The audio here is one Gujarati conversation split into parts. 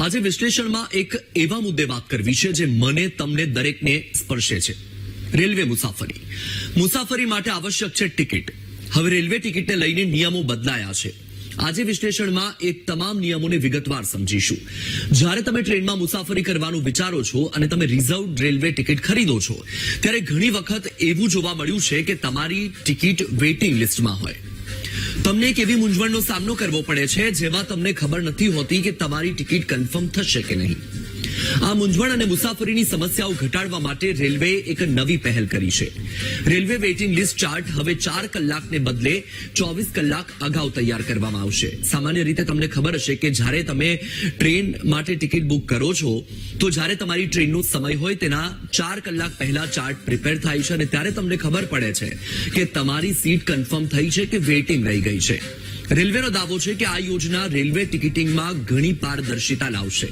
આજે વિશ્લેષણમાં એક એવા મુદ્દે વાત કરવી છે જે મને તમને દરેકને સ્પર્શે છે. રેલવે મુસાફરી માટે આવશ્યક છે ટિકિટ. હવે રેલવે ટિકિટને લઈને નિયમો બદલાયા છે. આજે વિશ્લેષણમાં એક તમામ નિયમોને વિગતવાર સમજીશું. જ્યારે તમે ટ્રેનમાં મુસાફરી કરવાનું વિચારો છો અને તમે રિઝર્વ્ડ રેલવે ટિકિટ ખરીદો છો ત્યારે ઘણી વખત એવું જોવા મળ્યું છે કે તમારી ટિકિટ વેઇટિંગ લિસ્ટમાં હોય. તમને એક એવી મૂંઝવણનો સામનો કરવો પડે છે જેમાં તમને ખબર નથી હોતી કે તમારી ટિકિટ કન્ફર્મ થશે કે નહીં. આ મૂંઝવણ અને મુસાફરીની સમસ્યાઓ ઘટાડવા માટે રેલવેએ એક નવી પહેલ કરી છે. રેલવે વેઇટિંગ લિસ્ટ ચાર્ટ હવે 4 કલાકને બદલે 24 કલાક અગાઉ તૈયાર કરવામાં આવશે. સામાન્ય રીતે તમને ખબર હશે કે જ્યારે તમે ટ્રેન માટે ટિકિટ બુક કરો છો તો જ્યારે તમારી ટ્રેનનો સમય હોય તેના 4 કલાક પહેલા ચાર્ટ પ્રિપેર થાય છે અને ત્યારે તમને ખબર પડે છે કે તમારી સીટ કન્ફર્મ થઈ છે કે વેઇટિંગ રહી ગઈ છે. રેલવેનો દાવો છે કે આ યોજના રેલવે ટિકિટિંગમાં ઘણી પારદર્શિતા લાવશે.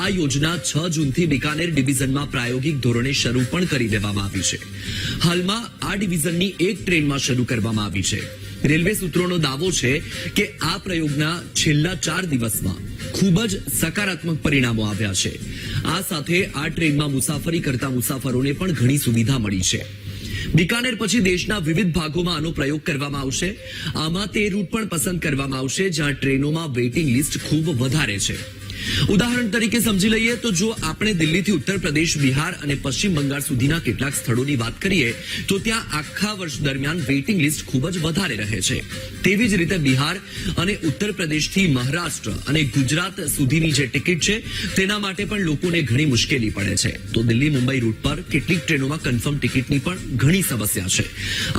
આ યોજના 6 જૂનથી બિકાનેર ડિવિઝનમાં પ્રાયોગિક ધોરણે શરૂ પણ કરી દેવામાં આવી છે. હાલમાં આ ડિવિઝનની એક ટ્રેનમાં શરૂ કરવામાં આવી છે. રેલવે સૂત્રોનો દાવો છે કે આ પ્રયોગના છેલ્લા 4 દિવસમાં ખૂબ જ સકારાત્મક પરિણામો આવ્યા છે. આ સાથે આ ટ્રેનમાં મુસાફરી કરતા મુસાફરોને પણ ઘણી સુવિધા મળી છે. બિકાનેર પછી દેશના વિવિધ ભાગોમાં આનો પ્રયોગ કરવામાં આવશે. આમાં તે રૂટ પણ પસંદ કરવામાં આવશે જ્યાં ટ્રેનોમાં વેઇટિંગ લિસ્ટ ખૂબ વધારે છે. ઉદાહરણ તરીકે સમજી લઈએ તો જો આપણે દિલ્હીથી ઉત્તર પ્રદેશ, બિહાર અને પશ્ચિમ બંગાળ સુધીના કેટલાક સ્થળોની વાત કરીએ તો ત્યાં આખા વર્ષ દરમિયાન વેઇટિંગ લિસ્ટ ખૂબ જ વધારે રહે છે. તેવી જ રીતે બિહાર અને ઉત્તર પ્રદેશથી મહારાષ્ટ્ર અને ગુજરાત સુધીની જે ટિકિટ છે તેના માટે પણ લોકોને ઘણી મુશ્કેલી પડે છે. તો દિલ્હી મુંબઈ રૂટ પર કેટલીક ટ્રેનોમાં કન્ફર્મ ટિકિટની પણ ઘણી સમસ્યા છે.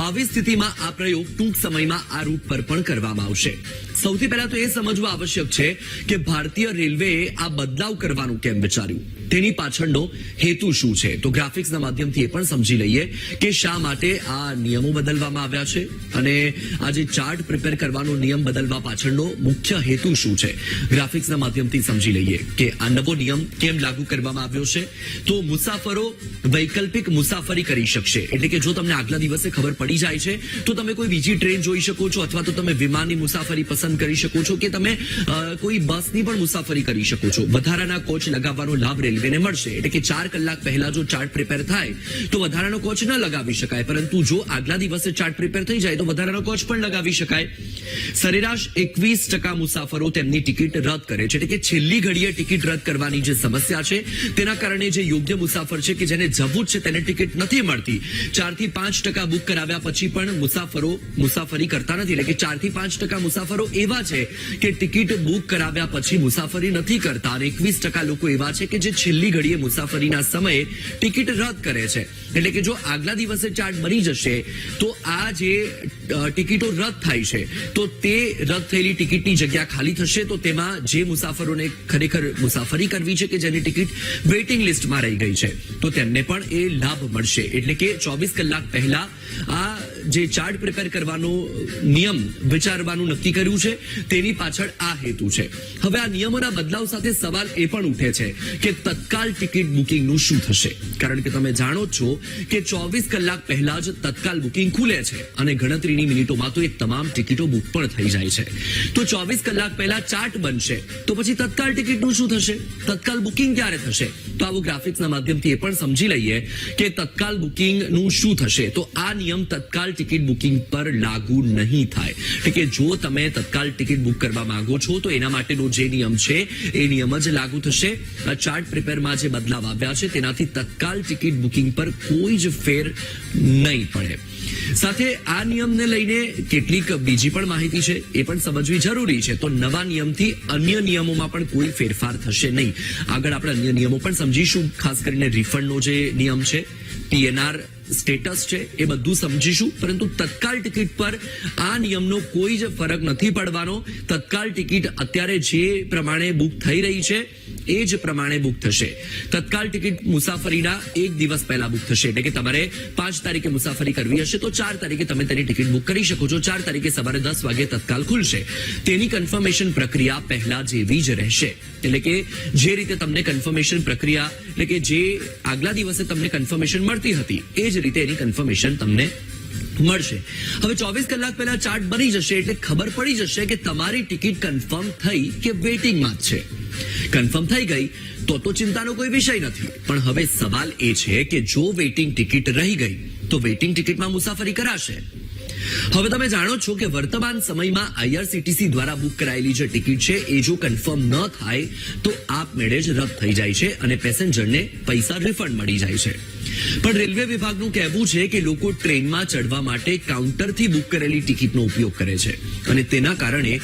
આવી સ્થિતિમાં આ પ્રયોગ ટૂંક સમયમાં આ રૂટ પર પણ કરવામાં આવશે. સૌથી પહેલા તો એ સમજવું આવશ્યક છે કે ભારતીય રેલવેએ આ બદલાવ કરવાનું કેમ વિચાર્યું, તેની પાછળનો હેતુ શું છે. તો ગ્રાફિક્સના માધ્યમથી એ પણ સમજી લઈએ કે શા માટે આ નિયમો બદલવામાં આવ્યા છે અને આ જે ચાર્ટ પ્રિપેર કરવાનો નિયમ બદલવા પાછળનો મુખ્ય હેતુ શું છે. ગ્રાફિક્સના માધ્યમથી સમજી લઈએ કે આ નવો નિયમ કેમ લાગુ કરવામાં આવ્યો છે. તો મુસાફરો વૈકલ્પિક મુસાફરી કરી શકશે. એટલે કે જો તમને આગલા દિવસે ખબર પડી જાય છે તો તમે કોઈ બીજી ટ્રેન જોઈ શકો છો અથવા તો તમે વિમાનની મુસાફરી પસંદ કરી શકો છો કે તમે કોઈ બસની પણ મુસાફરી કરી શકો છો. વધારાના કોચ લગાવવાનો લાભ રેલવેને મળશે. એટલે કે 4 કલાક પહેલા જો ચાર્ટ પ્રિપેર થાય તો વધારાનો કોચ ન લગાવી શકાય, પરંતુ જો આગલા દિવસે ચાર્ટ પ્રિપેર થઈ જાય તો વધારાનો કોચ પણ લગાવી શકાય. સરેરાશ 21% મુસાફરો તેમની ટિકિટ રદ કરે છે. એટલે કે છેલ્લી ઘડીએ ટિકિટ રદ કરવાની જે સમસ્યા છે તેના કારણે જે યોગ્ય મુસાફર છે કે જેને જવું જ છે તેને ટિકિટ નથી મળતી, 4 થી 5% બુક કરાવ્યા પછી પણ મુસાફરો મુસાફરી કરતા નથી. એટલે કે 4 થી 5% મુસાફરો એવા છે કે ટિકિટ બુક કરાવ્યા પછી મુસાફરી નથી કરતા અને 21% લોકો એવા છે કે જે છેલ્લી ઘડીએ મુસાફરીના સમયે ટિકિટ રદ કરે છે. એટલે કે જો આગલા દિવસે ચાર્ટ બની જશે તો આ જે ટિકિટો રદ થાય છે તો તે રદ થયેલી ટિકિટની જગ્યા ખાલી થશે. તો તેમાં જે મુસાફરોને ખરેખર મુસાફરી કરવી છે કે જેની ટિકિટ વેઇટિંગ લિસ્ટમાં રહી ગઈ છે તો તેમને પણ એ લાભ મળશે. એટલે કે 24 કલાક પહેલા આ જે ચાર્ટ પ્રિપેર કરવાનો નિયમ વિચારવાનું નક્કી કર્યું છે તેની પાછળ આ હેતુ છે. હવે આ નિયમોના બદલાવ સાથે સવાલ એ પણ ઉઠે છે કે તત્કાલ ટિકિટ બુકિંગનું શું થશે. કારણ કે તમે જાણો છો કે 24 કલાક પહેલા જ તત્કાલ બુકિંગ ખુલે છે અને ગણતરીની મિનિટોમાં તો એ તમામ ટિકિટો બુક પણ થઈ જાય છે. તો 24 કલાક પહેલા ચાર્ટ બનશે તો પછી તત્કાલ ટિકિટનું શું થશે, તત્કાલ બુકિંગ ક્યારે થશે. તો આવું ગ્રાફિક્સના માધ્યમથી એ પણ સમજી લઈએ કે તત્કાલ બુકિંગનું શું થશે. તો આ નિયમ તત્કાલ ટિકિટ બુકિંગ પર લાગુ નહીં થાય. એટલે કે જો તમે તત્કાલ ટિકિટ બુક કરવા માંગો છો તો એના માટેનો જે નિયમ છે એ નિયમ જ લાગુ થશે. ચાર્ટ પ્રિપેરમાં જે બદલાવ આવ્યા છે તેનાથી તત્કાલ ટિકિટ બુકિંગ પર કોઈ જ ફેર નહીં પડે. સાથે આ નિયમને લઈને કેટલીક બીજી પણ માહિતી છે એ પણ સમજવી જરૂરી છે. તો નવા નિયમથી અન્ય નિયમોમાં પણ કોઈ ફેરફાર થશે નહીં. આગળ આપણે અન્ય નિયમો પણ સમજીશું, ખાસ કરીને રિફંડનો જે નિયમ છે, PNR સ્ટેટસ છે એ બધું સમજીશું. પરંતુ તત્કાલ ટિકિટ પર આ નિયમનો કોઈ જ ફરક નથી પડવાનો. તત્કાલ ટિકિટ અત્યારે જે પ્રમાણે બુક થઈ રહી છે એ જ પ્રમાણે બુક થશે. તત્કાલ ટિકિટ મુસાફરીના 1 દિવસ પહેલા બુક થશે. એટલે કે તમારે 5 તારીખે મુસાફરી કરવી હશે તો 4 તારીખે તમે તેની ટિકિટ બુક કરી શકો છો. 4 તારીખે સવારે 10 વાગે તત્કાલ ખુલશે. તેની કન્ફર્મેશન પ્રક્રિયા પહેલા જેવી જ રહેશે. એટલે કે જે રીતે તમને કન્ફર્મેશન પ્રક્રિયા એટલે કે જે આગલા દિવસે તમને કન્ફર્મેશન મળતી હતી એ જ રીતે એની કન્ફર્મેશન તમને મળશે. હવે 24 કલાક પહેલા ચાર્ટ બની જશે એટલે ખબર પડી જશે કે તમારી ટિકિટ કન્ફર્મ થઈ કે વેઇટિંગમાં જ છે. કન્ફર્મ થઈ ગઈ તો ચિંતાનો કોઈ વિષય નથી, પણ હવે સવાલ એ છે કે જો વેઇટિંગ ટિકિટ રહી ગઈ તો વેઇટિંગ ટિકિટમાં મુસાફરી કરાશે? હવે તમે જાણો છો કે વર્તમાન સમયમાં આઈઆરસીટીસી દ્વારા બુક કરાયેલી જે ટિકિટ છે એ જો કન્ફર્મ ન થાય તો આપમેળે જ રદ થઈ જાય છે અને પેસેન્જરને પૈસા રિફંડ મળી જાય છે. પણ રેલવે વિભાગનું કહેવું છે કે લોકો ટ્રેનમાં ચડવા માટે કાઉન્ટરથી બુક કરેલી ટિકિટનો ઉપયોગ કરે છે અને તેના કારણે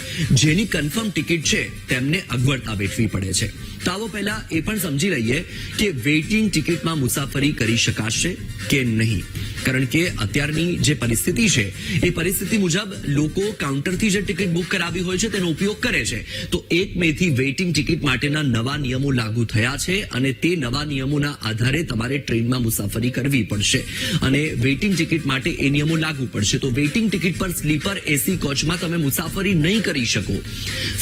જેની કન્ફર્મ ટિકિટ છે તેમને અગવડતા વેઠવી પડે છે. તો આવો પહેલા એ પણ સમજી લઈએ કે વેઇટિંગ ટિકિટમાં મુસાફરી કરી શકાશે કે નહીં, કારણ કે અત્યારની જે પરિસ્થિતિ છે એ પરિસ્થિતિ મુજબ લોકો કાઉન્ટરથી જે ટિકિટ બુક કરાવી હોય છે તેનો ઉપયોગ કરે છે. તો 1 મે થી વેઇટિંગ ટિકિટ માટેના નવા નિયમો લાગુ થયા છે અને તે નવા નિયમોના આધારે તમારે ટ્રેનમાં મુસાફરી કરવી પડશે અને વેઇટિંગ ટિકિટ માટે એ નિયમો લાગુ પડશે. તો વેઇટિંગ ટિકિટ પર સ્લીપર એસી કોચમાં તમે મુસાફરી નહીં કરી શકો,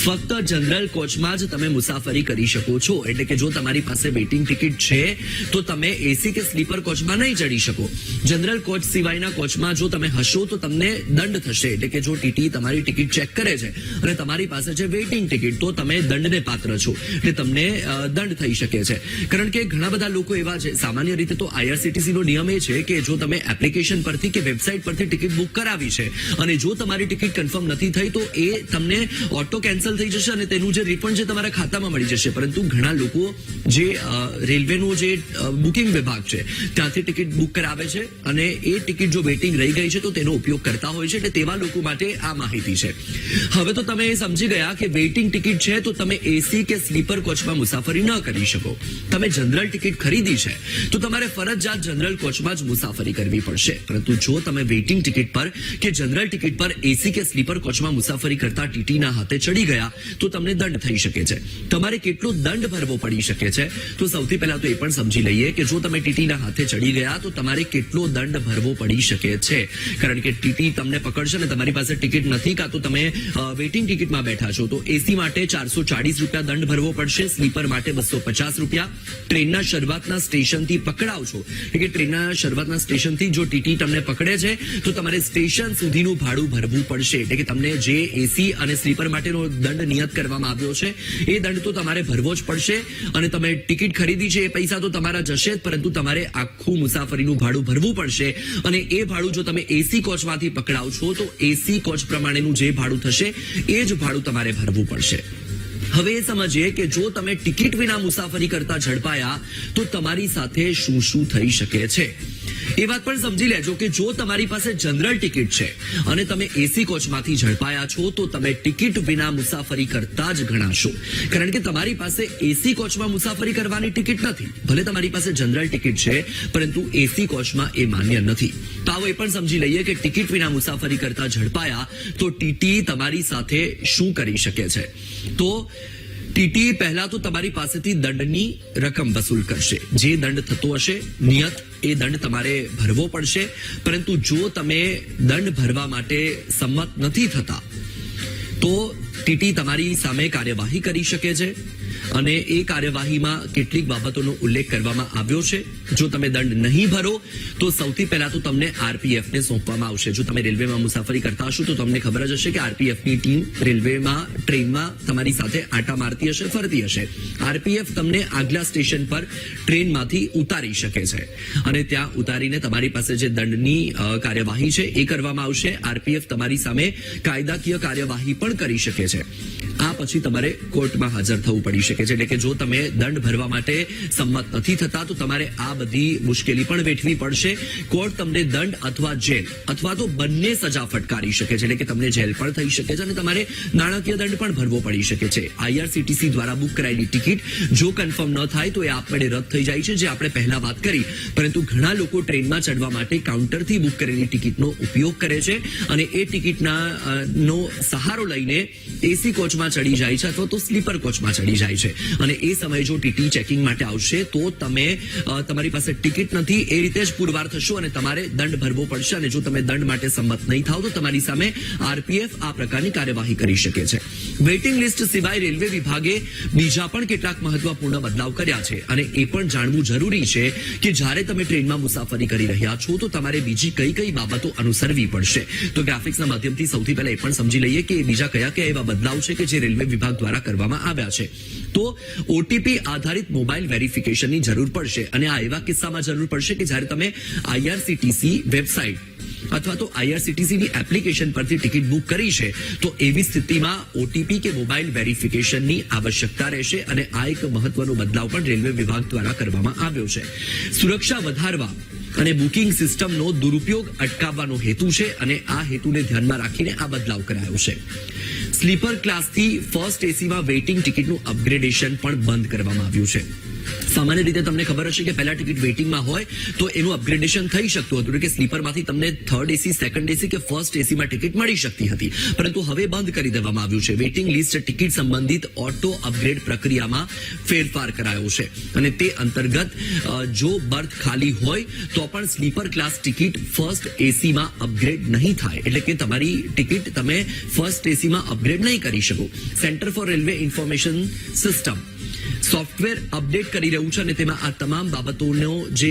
ફક્ત જનરલ કોચમાં જ તમે મુસાફરી કરી શકો છો. એટલે કે જો તમારી પાસે વેઇટિંગ ટિકિટ છે તો તમે એસી કે સ્લીપર કોચમાં નહીં ચડી શકો. જનરલ કોચ સિવાયના કોચમાં જો તમે હશો તો તમને દંડ થશે. એટલે કે જો ટીટી તમારી ટિકિટ ચેક કરે છે અને તમારી પાસે છે વેઇટિંગ ટિકિટ તો તમે દંડને પાત્ર છો, એટલે તમને દંડ થઈ શકે છે. કારણ કે ઘણા બધા લોકો એવા છે, સામાન્ય રીતે તો આઈઆરસીટીસી નો નિયમ એ છે કે જો તમે એપ્લિકેશન પરથી કે વેબસાઇટ પરથી ટિકિટ બુક કરાવી છે અને જો તમારી ટિકિટ કન્ફર્મ નથી થઈ તો એ તમને ઓટો કેન્સલ થઈ જશે અને તેનું જે રિફંડ છે તમારા ખાતામાં મળી જશે. પરંતુ ઘણા લોકો જે રેલવેનું જે બુકિંગ વિભાગ છે ત્યાંથી ટિકિટ બુક કરાવે છે અને એ ટિકિટ જો વેઇટિંગ રહી ગઈ છે તો તેનો ઉપયોગ કરતા હોય છે. એટલે તેવા લોકો માટે આ માહિતી છે. હવે તો તમે એ સમજી ગયા કે વેઇટિંગ ટિકિટ છે તો તમે એસી કે સ્લીપર કોચમાં મુસાફરી ન કરી શકો. તમે જનરલ ટિકિટ ખરીદી છે તો તમારે ફરજિયાત જનરલ કોચમાં જ મુસાફરી કરવી પડશે. પરંતુ જો તમે વેઇટિંગ ટિકિટ પર કે જનરલ ટિકિટ પર એસી કે સ્લીપર કોચમાં મુસાફરી કરતા ટીટીના હાથે ચડી ગયા તો તમને દંડ થઈ શકે છે. તમારે કેટલો દંડ ભરવો પડી શકે છે તો સૌથી પહેલા તો એ પણ સમજી લઈએ કે જો તમે ટીટીના હાથે ચડી ગયા તો તમારે કેટલો દંડ ભરવો પડી શકે છે. કારણ કે ટીટી તમને પકડશે ને તમારી પાસે ટિકિટ નથી કાં તો તમે વેઇટિંગ ટિકિટમાં બેઠા છો તો એસી માટે 440 રૂપિયા દંડ ભરવો પડશે, સ્લીપર માટે 250 રૂપિયા. ટ્રેનના શરૂઆતના સ્ટેશનથી પકડાવ છો કે ટ્રેનના શરૂઆતના સ્ટેશનથી જો ટીટી તમને પકડે છે તો તમારે સ્ટેશન સુધીનું ભાડું ભરવું પડશે. એટલે કે તમને જે એસી અને સ્લીપર માટેનો દંડ નિયત કરવામાં આવ્યો છે એ દંડ તો તમારે ભરવો જ પડશે. અને તમે ટિકિટ ખરીદી છે એ પૈસા તો તમારા જશે જ, પરંતુ તમારે આખું મુસાફરીનું ભાડું ભરવું પડશે. અને એ ભાડું જો તમે એસી કોચમાંથી પકડાવ છો તો એસી કોચ પ્રમાણેનું જે ભાડું થશે એ જ ભાડું તમારે ભરવું પડશે. હવે એ સમજીએ કે જો તમે ટિકિટ વિના મુસાફરી કરતા ઝડપાયા તો તમારી સાથે શું શું થઈ શકે છે. એ વાત પણ સમજી લેજો કે જો તમારી પાસે જનરલ ટિકિટ છે અને તમે એસી કોચમાંથી ઝડપાયા છો તો તમે ટિકિટ વિના મુસાફરી કરતા જ ગણાશો. કારણ કે તમારી પાસે એસી કોચમાં મુસાફરી કરવાની ટિકિટ નથી. ભલે તમારી પાસે જનરલ ટિકિટ છે પરંતુ એસી કોચમાં એ માન્ય નથી. તો આવો એ પણ સમજી લઈએ કે ટિકિટ વિના મુસાફરી કરતા ઝડપાયા તો ટીટી તમારી સાથે શું કરી શકે છે. તો ટીટી પહેલા તો તમારી પાસેથી દંડની રકમ વસૂલ કરશે. જે દંડ થતો હશે નિયત એ દંડ તમારે ભરવો પડશે. પરંતુ જો તમે દંડ ભરવા માટે સંમત નથી થતા તો ટીટી તમારી સામે કાર્યવાહી કરી શકે છે અને એ કાર્યવાહીમાં કેટલીક બાબતોનો ઉલ્લેખ કરવામાં આવ્યો છે. જો તમે દંડ નહીં ભરો તો સૌથી પહેલા તો તમને આરપીએફ ને સોંપવામાં આવશે. જો તમે રેલવેમાં મુસાફરી કરતા હશો તો તમને ખબર જ હશે કે આરપીએફની ટીમ રેલવેમાં ટ્રેનમાં તમારી સાથે આંટા મારતી હશે, ફરતી હશે. આરપીએફ તમને આગલા સ્ટેશન પર ટ્રેનમાંથી ઉતારી શકે છે અને ત્યાં ઉતારીને તમારી પાસે જે દંડની કાર્યવાહી છે એ કરવામાં આવશે. આરપીએફ તમારી સામે કાયદાકીય કાર્યવાહી પણ કરી શકે છે. આ પછી તમારે કોર્ટમાં હાજર થવું પડી શકે છે. એટલે કે જો તમે દંડ ભરવા માટે સંમત નથી થતા તો તમારે આ બધી મુશ્કેલી પણ વેઠવી પડશે. કોર્ટ તમને દંડ અથવા જેલ અથવા તો બંને સજા ફટકારી શકે છે. એટલે કે તમને જેલ પણ થઈ શકે છે અને તમારે નાણાકીય દંડ પણ ભરવો પડી શકે છે. આઈઆરસીટીસી દ્વારા બુક કરાયેલી ટિકિટ જો કન્ફર્મ ન થાય તો એ આપમેળે રદ થઈ જાય છે, જે આપણે પહેલા વાત કરી. પરંતુ ઘણા લોકો ટ્રેનમાં ચડવા માટે કાઉન્ટરથી બુક કરેલી ટિકિટનો ઉપયોગ કરે છે અને એ ટિકિટના નો સહારો લઈને એસી કોચમાં ચડી જાય છે અથવા તો સ્લીપર કોચમાં ચડી જાય છે. અને એ સમયે જો ટીટી ચેકિંગ માટે આવશે તો તમે તમારી પાસે ટિકિટ નથી એ રીતે જ પુરવાર થશો અને તમારે દંડ ભરવો પડશે. અને જો તમે દંડ માટે સંમત નહીં થાવ તો તમારી સામે આરપીએફ આ પ્રકારની કાર્યવાહી કરી શકે છે. વેઇટિંગ લિસ્ટ સિવાય રેલવે વિભાગે બીજા પણ કેટલાક મહત્વપૂર્ણ બદલાવ કર્યા છે અને એ પણ જાણવું જરૂરી છે કે જ્યારે તમે ટ્રેનમાં મુસાફરી કરી રહ્યા છો તો તમારે બીજી કઈ કઈ બાબતો અનુસરવી પડશે. તો ગ્રાફિક્સના માધ્યમથી સૌથી પહેલા એ પણ સમજી લઈએ કે બીજા કયા કયા એવા બદલાવ છે કે જે રેલવે રેલવે વિભાગ દ્વારા કરવામાં આવ્યા છે. તો ઓટીપી આધારિત મોબાઈલ વેરિફિકેશનની જરૂર પડશે અને આ એવા કિસ્સામાં જરૂર પડશે કે જ્યારે તમે આઈઆરસીટીસી વેબસાઇટ અથવા તો આઈઆરસીટીસી ની એપ્લિકેશન પરથી ટિકિટ બુક કરી છે તો એવી સ્થિતિમાં ઓટીપી કે મોબાઈલ વેરિફિકેશનની આવશ્યકતા રહેશે અને આ એક મહત્વનો બદલાવ પણ રેલવે વિભાગ દ્વારા કરવામાં આવ્યો છે. સુરક્ષા વધારવા અને બુકિંગ સિસ્ટમનો દુરુપયોગ અટકાવવાનો હેતુ છે અને આ હેતુને ધ્યાનમાં રાખીને આ બદલાવ કરાયો છે. સ્લીપર ક્લાસથી ફર્સ્ટ એસીમાં વેઇટિંગ ટિકિટનું અપગ્રેડેશન પણ બંધ કરવામાં આવ્યું છે. સામાન્ય રીતે તમને ખબર હશે કે પહેલા ટિકિટ વેઇટિંગમાં હોય તો એનું અપગ્રેડેશન થઈ શકતું હતું કે સ્લીપરમાંથી તમને થર્ડ એસી, સેકન્ડ એસી કે ફર્સ્ટ એસીમાં ટિકિટ મળી શકતી હતી, પરંતુ હવે બંધ કરી દેવામાં આવ્યું છે. વેઇટિંગ લિસ્ટ ટિકિટ સંબંધિત ઓટો અપગ્રેડ પ્રક્રિયામાં ફેરફાર કરાયો છે અને તે અંતર્ગત જો બર્થ ખાલી હોય તો પણ સ્લીપર ક્લાસ ટિકિટ ફર્સ્ટ એસીમાં અપગ્રેડ નહીં થાય, એટલે કે તમારી ટિકિટ તમે ફર્સ્ટ એસીમાં અપગ્રેડ નહીં કરી શકો. Centre for railway information system software update કરી રહ્યું છે અને તેમાં આ તમામ બાબતોનો જે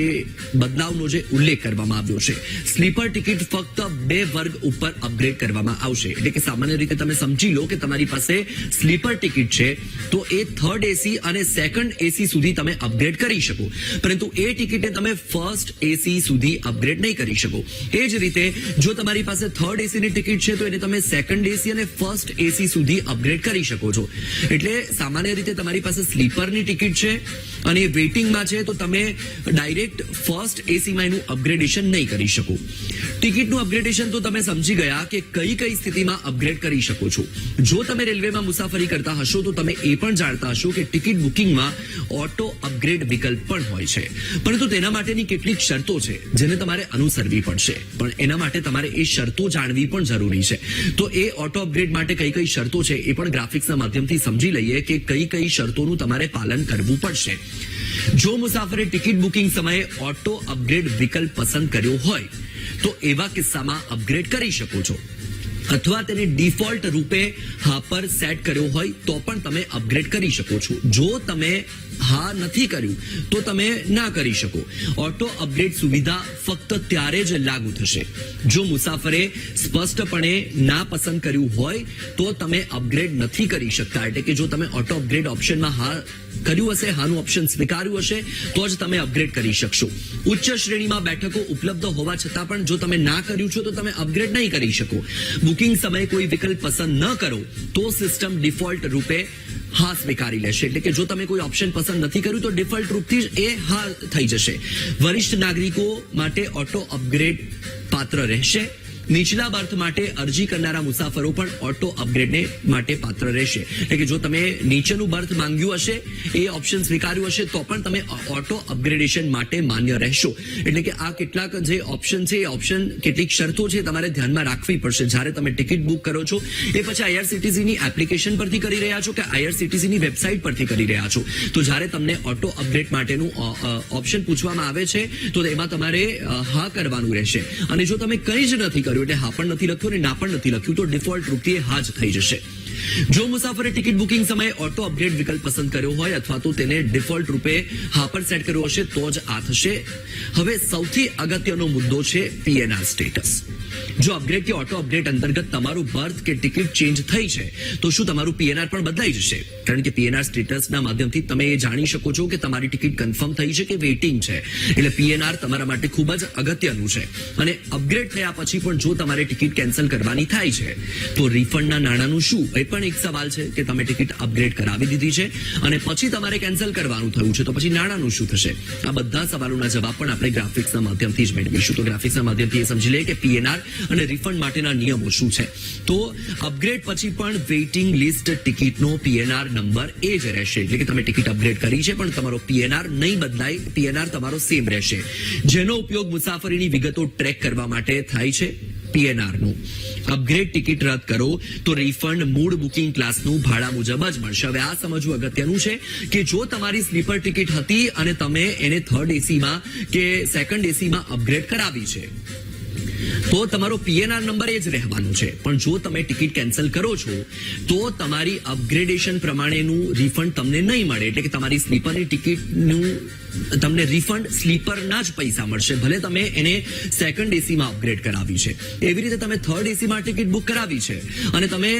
બદલાવનો જે ઉલ્લેખ કરવામાં આવ્યો છે. સ્લીપર ટિકિટ ફક્ત 2 વર્ગ ઉપર અપગ્રેડ કરવામાં આવશે, એટલે કે સામાન્ય રીતે તમે સમજી લો કે તમારી પાસે સ્લીપર ટિકિટ છે તો એ થર્ડ એસી અને સેકન્ડ એસી સુધી તમે અપગ્રેડ કરી શકો, પરંતુ એ ટિકિટને તમે ફર્સ્ટ એસી સુધી અપગ્રેડ નહીં કરી શકો. એ જ રીતે જો તમારી પાસે થર્ડ એસીની ટિકિટ છે તો એને તમે સેકન્ડ એસી અને ફર્સ્ટ એસી સુધી અપગ્રેડ કરી શકો છો. એટલે સામાન્ય રીતે તમારી પાસે સ્લીપરની ટિકિટ છે અને વેઇટિંગમાં છે તો તમે ડાયરેક્ટ ફર્સ્ટ એસીમાં એનું અપગ્રેડેશન નહીં કરી શકો. ટિકિટનું અપગ્રેડેશન તો તમે સમજી ગયા કે કઈ સ્થિતિમાં અપગ્રેડ કરી શકો છો. જો તમે રેલવેમાં મુસાફરી કરતા હશો તો તમે એ પણ જાણતા હશો કે ટિકિટ બુકિંગમાં ઓટો અપગ્રેડ વિકલ્પ પણ હોય છે, પરંતુ તેના માટેની કેટલીક શરતો છે જેને તમારે અનુસરવી પડશે, પણ એના માટે તમારે એ શરતો જાણવી પણ જરૂરી છે. તો એ ઓટો અપગ્રેડ માટે કઈ શરતો છે એ પણ ગ્રાફિક્સના માધ્યમથી સમજી લઈએ કે કઈ શરતોનું તમારે પાલન કરવું પડશે. જો મુસાફરે ટિકિટ બુકિંગ સમયે ઓટો અપગ્રેડ વિકલ્પ પસંદ કર્યો હોય તો એવા કિસ્સામાં અપગ્રેડ કરી શકો છો, અથવા તેને ડિફોલ્ટ રૂપે હા પર સેટ કર્યો હોય તો પણ તમે અપગ્રેડ કરી શકો છો. જો તમે હા નથી કર્યું તો તમે ના કરી શકો. ઓટો અપગ્રેડ સુવિધા ફક્ત ત્યારે જ લાગુ થશે જો મુસાફરે સ્પષ્ટપણે ના પસંદ કર્યું હોય તો તમે અપગ્રેડ નથી કરી શકતા, એટલે કે જો તમે ઓટો અપગ્રેડ ઓપ્શનમાં હા કર્યું હશે, હાનું ઓપ્શન સ્વીકાર્યું હશે તો જ તમે અપગ્રેડ કરી શકશો. ઉચ્ચ શ્રેણીમાં બેઠકો ઉપલબ્ધ હોવા છતાં પણ જો તમે ના કર્યું છે તો તમે અપગ્રેડ નહીં કરી શકો. બુકિંગ સમયે કોઈ વિકલ્પ પસંદ ન કરો તો સિસ્ટમ ડિફોલ્ટ રૂપે હા સ્વીકારી લેશે, એટલે કે જો તમે કોઈ ઓપ્શન પસંદ નથી કર્યું તો ડિફોલ્ટ રૂપથી જ એ હા થઈ જશે. વરિષ્ઠ નાગરિકો માટે ઓટો અપગ્રેડ પાત્ર રહેશે. નીચલા બર્થ માટે અરજી કરનારા મુસાફરો પણ ઓટો અપગ્રેડને માટે પાત્ર રહેશે, એટલે કે જો તમે નીચેનું બર્થ માંગ્યું હશે, એ ઓપ્શન સ્વીકાર્યું હશે તો પણ તમે ઓટો અપગ્રેડેશન માટે માન્ય રહેશો. એટલે કે આ કેટલાક જે ઓપ્શન છે એ ઓપ્શન કેટલીક શરતો છે તમારે ધ્યાનમાં રાખવી પડશે જ્યારે તમે ટિકિટ બુક કરો છો. એ પછી આઈઆરસીટીસીની એપ્લિકેશન પરથી કરી રહ્યા છો કે આઈઆરસીટીસીની વેબસાઇટ પરથી કરી રહ્યા છો, તો જ્યારે તમને ઓટો અપડેટ માટેનું ઓપ્શન પૂછવામાં આવે છે તો એમાં તમારે હા કરવાનું રહેશે. અને જો તમે કંઈ જ નથી કર્યું એટલે હા પણ નથી લખ્યું અને ના પણ નથી લખ્યું તો ડિફોલ્ટ રૂપથી હા જ થઈ જશે. જો મુસાફરે ટિકિટ બુકિંગ સમયે ઓટો અપગ્રેડ વિકલ્પ પસંદ કર્યો હોય અથવા તો તેને ડિફોલ્ટ રૂપે હા પર સેટ કર્યો હશે તો જ આ થશે. હવે સૌથી અગત્યનો મુદ્દો છે પીએનઆર સ્ટેટસ. જો અપગ્રેડ કે ઓટો અપગ્રેડ અંતર્ગત તમારું બર્થ કે ટિકિટ ચેન્જ થઈ છે તો શું તમારું પીએનઆર પણ બદલાઈ જશે? કારણ કે પીએનઆર સ્ટેટસના માધ્યમથી તમે એ જાણી શકો છો કે તમારી ટિકિટ કન્ફર્મ થઈ છે કે વેઇટિંગ છે, એટલે પીએનઆર તમારા માટે ખૂબ જ અગત્યનું છે. અને અપગ્રેડ થયા પછી પણ જો તમારે ટિકિટ કેન્સલ કરવાની થાય છે તો રિફંડના નાણાંનું શું, એ પણ એક સવાલ છે કે તમે ટિકિટ અપગ્રેડ કરાવી દીધી છે અને પછી તમારે કેન્સલ કરવાનું થયું છે તો પછી નાણાંનું શું થશે? આ બધા સવાલોના જવાબ પણ આપણે ગ્રાફિક્સના માધ્યમથી જ મેળવીશું. તો ગ્રાફિક્સના માધ્યમથી એ સમજી લઈએ કે પીએનઆર અને રિફંડ માટેના નિયમો શું છે. તો અપગ્રેડ પછી પણ વેઇટિંગ લિસ્ટ ટિકિટનો પીએનઆર નંબર એ જ રહેશે, એટલે કે તમે ટિકિટ અપગ્રેડ કરી છે પણ તમારો પીએનઆર નહીં બદલાય, પીએનઆર તમારો સેમ રહેશે, જેનો ઉપયોગ મુસાફરીની વિગતો ટ્રેક કરવા માટે થાય છે. પીએનઆરનું અપગ્રેડ ટિકિટ રદ કરો તો રિફંડ મૂળ બુકિંગ ક્લાસનું ભાડા મુજબ જ મળશે. હવે આ સમજવું અગત્યનું છે કે જો તમારી સ્લીપર ટિકિટ હતી અને તમે એને થર્ડ એસીમાં કે સેકન્ડ એસીમાં અપગ્રેડ કરાવી છે તો તમારો પીએનઆર નંબર એ જ રહેવાનો છે. પણ જો તમે ટિકિટ કેન્સલ કરો છો તો તમારી અપગ્રેડેશન પ્રમાણેનું રિફંડ તમને નહીં મળે. એટલે કે તમારી સ્લીપરની ટિકિટનું તમને રિફંડ સ્લીપરના જ પૈસા મળશે, ભલે તમે એને સેકન્ડ એસીમાં અપગ્રેડ કરાવી છે. એવી રીતે તમે થર્ડ એસીમાં ટિકિટ બુક કરાવી છે અને તમે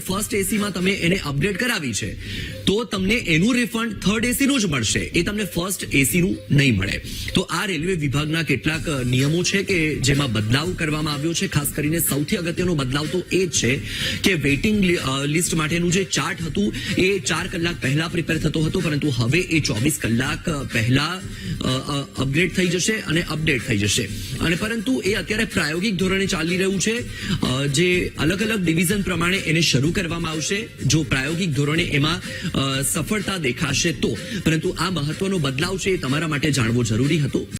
ફર્સ્ટ એસીમાં તમે એને અપગ્રેડ કરાવી છે, તો તમને એનું રિફંડ થર્ડ એસીનું જ મળશે, એ તમને ફર્સ્ટ એસીનું નહીં મળે. તો આ રેલવે વિભાગના કેટલાક નિયમો છે કે જેમાં બદલાવ કરવામાં આવ્યો છે. ખાસ કરીને સૌથી અગત્યનો બદલાવ તો એ જ છે કે વેઇટિંગ લિસ્ટ માટેનું જે ચાર્ટ હતું એ 4 કલાક પહેલા પ્રિપેર થતો હતો, પરંતુ હવે એ 24 કલાક પહેલા અપગ્રેડ થઈ જશે અને અપડેટ થઈ જશે. અને પરંતુ એ અત્યારે પ્રાયોગિક ધોરણે ચાલી રહ્યું છે, જે અલગ અલગ ડિવિઝન પ્રમાણે એને શરૂ કરવામાં આવશે. જો પ્રાયોગિક ધોરણે એમાં સફળતા દેખાશે તો. પરંતુ આ મહત્વનો બદલાવ છે એ તમારા માટે જાણવો જરૂરી હતો.